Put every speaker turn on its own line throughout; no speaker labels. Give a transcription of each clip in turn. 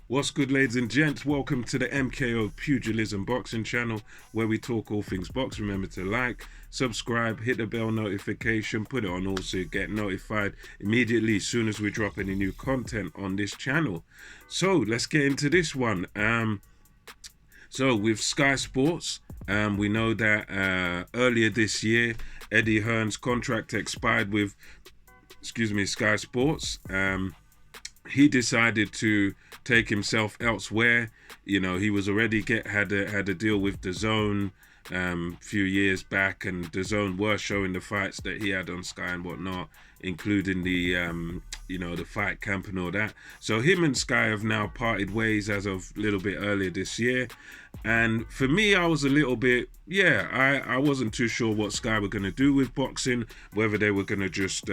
What's good, ladies and gents? Welcome to the MKO Pugilism Boxing channel, where we talk all things box. Remember to like, subscribe, hit the bell notification, put it on all so you get notified immediately as soon as we drop any new content on this channel. So let's get into this one. So with Sky Sports, we know that earlier this year, Eddie Hearn's contract expired with, Sky Sports. He decided to take himself elsewhere. You know, he was already had a deal with DAZN few years back, and DAZN were showing the fights that he had on Sky and whatnot, including the the fight camp and all that. So him and Sky have now parted ways as of a little bit earlier this year. And for me, I was a little bit, I wasn't too sure what Sky were going to do with boxing, whether they were going to just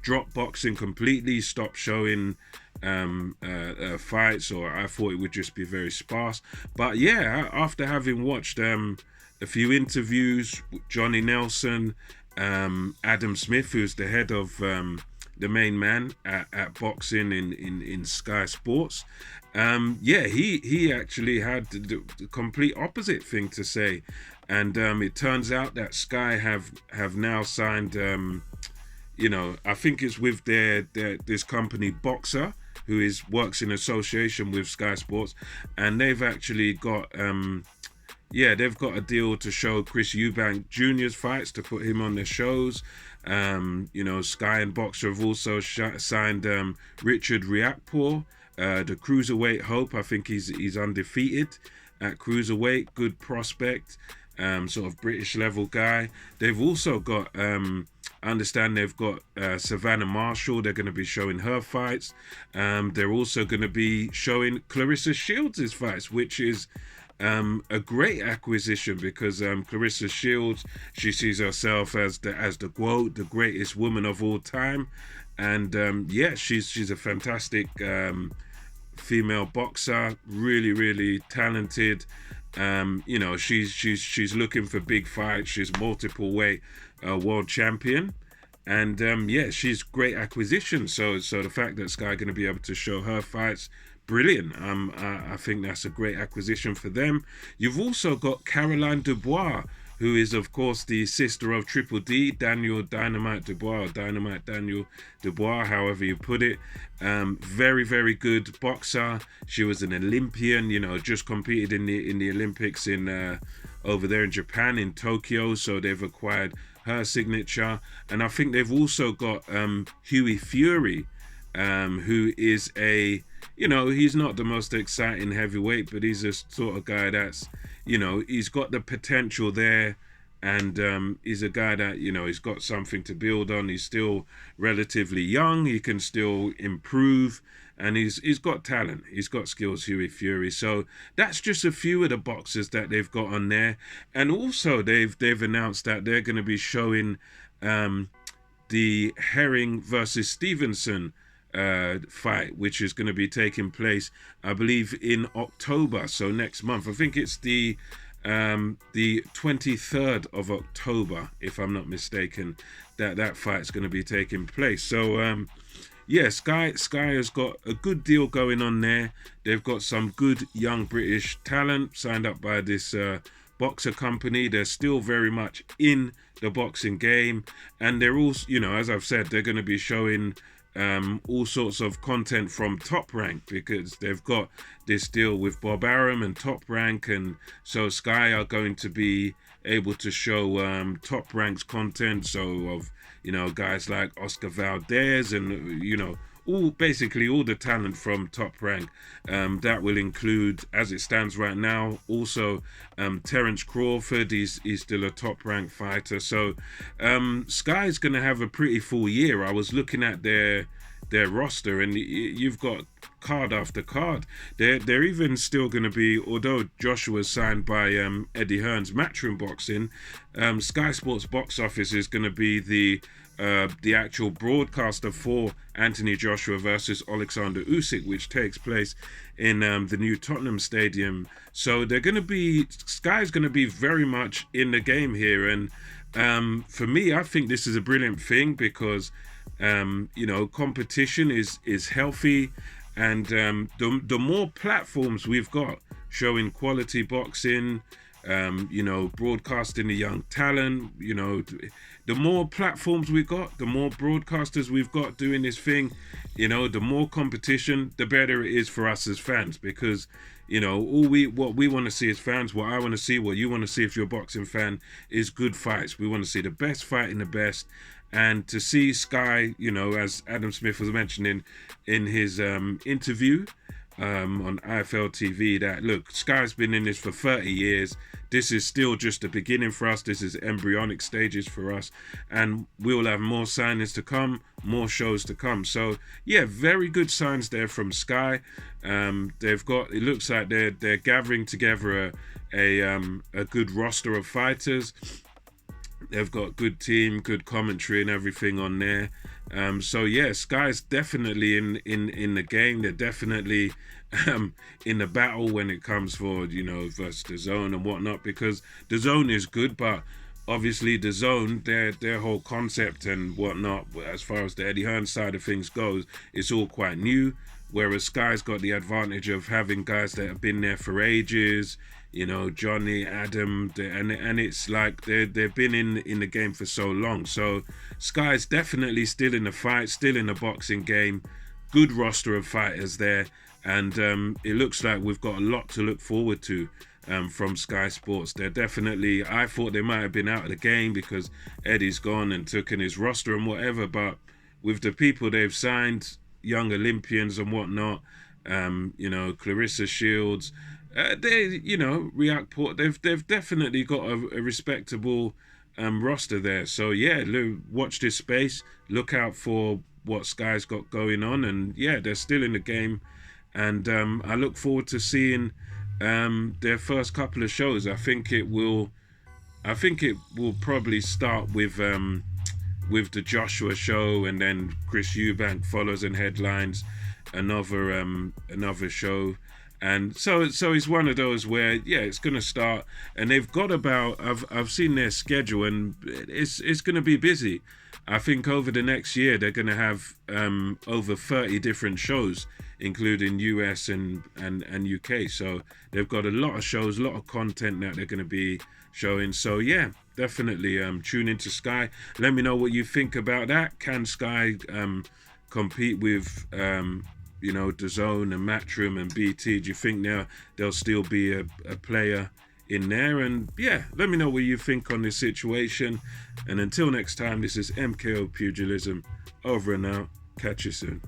drop boxing completely, stop showing fights, or I thought it would just be very sparse. But yeah, after having watched a few interviews with Johnny Nelson, Adam Smith, who's the head of the main man at boxing in Sky Sports, he actually had the complete opposite thing to say. And it turns out that Sky have now signed I think it's with their this company Boxer, who works in association with Sky Sports, and they've actually got they've got a deal to show Chris Eubank Jr.'s fights, to put him on their shows. Sky and Boxer have also signed Richard Riakporhe, the cruiserweight hope. I think he's undefeated at cruiserweight, good prospect, sort of British level guy. They've also got I understand they've got Savannah Marshall. They're going to be showing her fights. They're also going to be showing Clarissa Shields' fights, which is a great acquisition, because Clarissa Shields, she sees herself as the G.W.O.A.T, the greatest woman of all time, and she's a fantastic female boxer, really talented. She's looking for big fights. She's multiple weight world champion, and she's great acquisition. So the fact that Sky going to be able to show her fights, brilliant. I think that's a great acquisition for them. You've also got Caroline Dubois, who is of course the sister of Triple D, Daniel Dynamite Dubois, or Dynamite Daniel Dubois, however you put it. Very good boxer. She was an Olympian, just competed in the Olympics in over there in Japan, in Tokyo. So they've acquired her signature. And I think they've also got Hughie Fury, who is he's not the most exciting heavyweight, but he's a sort of guy that's, he's got the potential there, and he's a guy that, he's got something to build on. He's still relatively young. He can still improve, and he's got talent. He's got skills, Hughie Fury. So that's just a few of the boxers that they've got on there. And also they've announced that they're going to be showing the Herring versus Stevenson fight, which is going to be taking place, I believe, in October, so next month. I think it's the 23rd of October, if I'm not mistaken, that fight's going to be taking place. So Sky has got a good deal going on there. They've got some good young British talent signed up by this boxer company. They're still very much in the boxing game, and they're also, as I've said, they're going to be showing all sorts of content from Top Rank, because they've got this deal with Bob Arum and Top Rank, and so Sky are going to be able to show Top Rank's content, so of guys like Oscar Valdez, and all the talent from Top Rank. That will include, as it stands right now, also Terence Crawford. He's still a Top Rank fighter. So Sky's going to have a pretty full year. I was looking at their roster, and you've got card after card. They're even still going to be, although Joshua's signed by Eddie Hearn's Matchroom Boxing, Sky Sports box office is going to be the actual broadcaster for Anthony Joshua versus Alexander Usyk, which takes place in the new Tottenham Stadium. So Sky's going to be very much in the game here, and for me, I think this is a brilliant thing, because competition is healthy. And the more platforms we've got showing quality boxing, broadcasting the young talent, the more platforms we got, the more broadcasters we've got doing this thing, the more competition, the better it is for us as fans. Because what we want to see as fans, what I want to see, what you want to see if you're a boxing fan, is good fights. We want to see the best fighting the best. And to see Sky, as Adam Smith was mentioning in his interview on IFL TV, that look, Sky's been in this for 30 years. This is still just the beginning for us. This is embryonic stages for us, and we'll have more signings to come, more shows to come. So yeah, very good signs there from Sky. They've got, it looks like they're gathering together a good roster of fighters. They've got good team, good commentary and everything on there. So yeah, Sky's definitely in the game. They're definitely in the battle when it comes for, versus the Zone and whatnot, because the Zone is good, but obviously the Zone, their whole concept and whatnot, as far as the Eddie Hearn side of things goes, it's all quite new. Whereas Sky's got the advantage of having guys that have been there for ages, Johnny, Adam, and it's like they've been in the game for so long. So Sky's definitely still in the fight, still in the boxing game. Good roster of fighters there, and it looks like we've got a lot to look forward to from Sky Sports. They're definitely, I thought they might have been out of the game because Eddie's gone and took in his roster and whatever, but with the people they've signed, young Olympians and whatnot, Clarissa Shields, React, they've definitely got a respectable roster there. So yeah, watch this space, look out for what Sky's got going on, and yeah, they're still in the game, and I look forward to seeing their first couple of shows. I think it will probably start with the Joshua show, and then Chris Eubank follows and headlines another show. And so it's one of those where, yeah, it's going to start, and they've got about, I've seen their schedule, and it's going to be busy. I think over the next year they're going to have over 30 different shows, including US and UK. So they've got a lot of shows, a lot of content that they're going to be showing. So yeah, definitely tune into Sky. Let me know what you think about that. Can Sky compete with DAZN and Matchroom and BT? Do you think now there'll still be a player in there? And yeah, let me know what you think on this situation. And until next time, this is MKO Pugilism, over and out. Catch you soon.